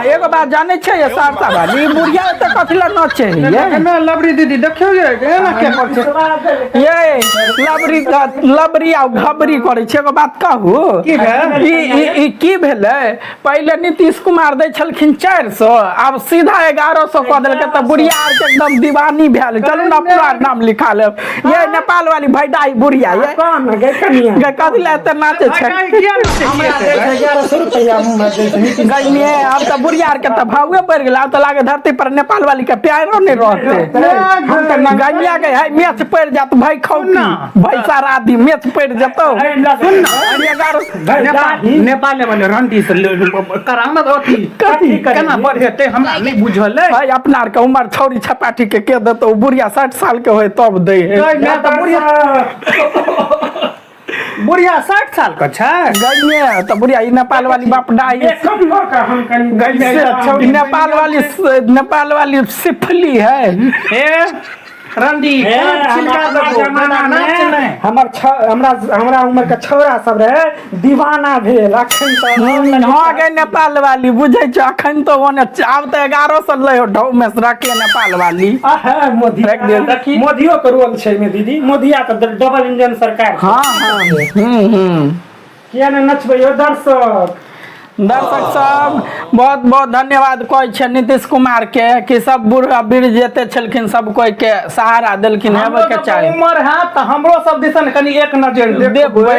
एगो बात जाने छे ये सारसा वाली बुढ़िया तो कथिला नचे है ये लबरी दीदी देखियो ये ना के करछे ये लबरी आ घबरी करे छे। एगो बात कहू की भेल ई की भेले पहले नीतीश कुमार दे छलखिन 400 अब सीधा 1100 क देलके त बुढ़िया आर के एकदम दीवानी भेल। चलू ना पूरा नाम लिखा ले ये नेपाल वाली भैडाई बुढ़िया ये कौन गे कनिया कथिला त नाचे छे हमरा 1100 रुपया मुंह में दे गई अब तो बुढ़िया के तो भावे बढ़ गया। अब तो लागे धरती पर नेपाल वाली के प्यारो नहीं रहते। हम तो गैया के है मैच पड़ जात भाई खौना भाई सारा दी मैच पड़ जतो सुन ना नेपाल वाले रंटी से करामत होती कथी केना बढ़ेते हमरा नहीं बुझल है भाई अपना के उम्र छौरी छपाटी के देतो बुढ़िया 60 साल के होय तब दे है। मैं तो बुढ़िया 60 साल का छे गई तो बुढ़िया नेपाल वाली बाप डाई नेपाल वाली सिफली है रंडी छिलका दो बनाना हमरा उम्र के छौरा सब रहे दीवाना भेल अखन तो हां गे नेपाल वाली बुझै छ अखन तो ओने आब तो 1100 ले ढौ में रखे नेपाल वाली मोदी मोदियो के रोल छै में दीदी मोदिया तो डबल इंजन सरकार। हां किया न नचबै यो दर्शक सब बहुत बहुत धन्यवाद कहै छै नीतीश कुमार के कि सब बुढ़ा बीर जेते छलखिन सब कोई के सहारा देलखिन हेबे के चाही। उम्र है त हमरो सब दिसन कनी एक नजर देखबै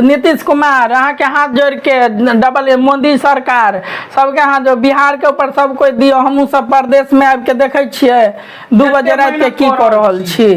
नीतीश कुमार अहाँ के हाथ जोड़ के डबल मोदी सरकार सबके हाथ जो बिहार के ऊपर सब कोई दियो। हमहू सब प्रदेश में आबि के देखै छियै 2 बजे रात के की कर रहल छी।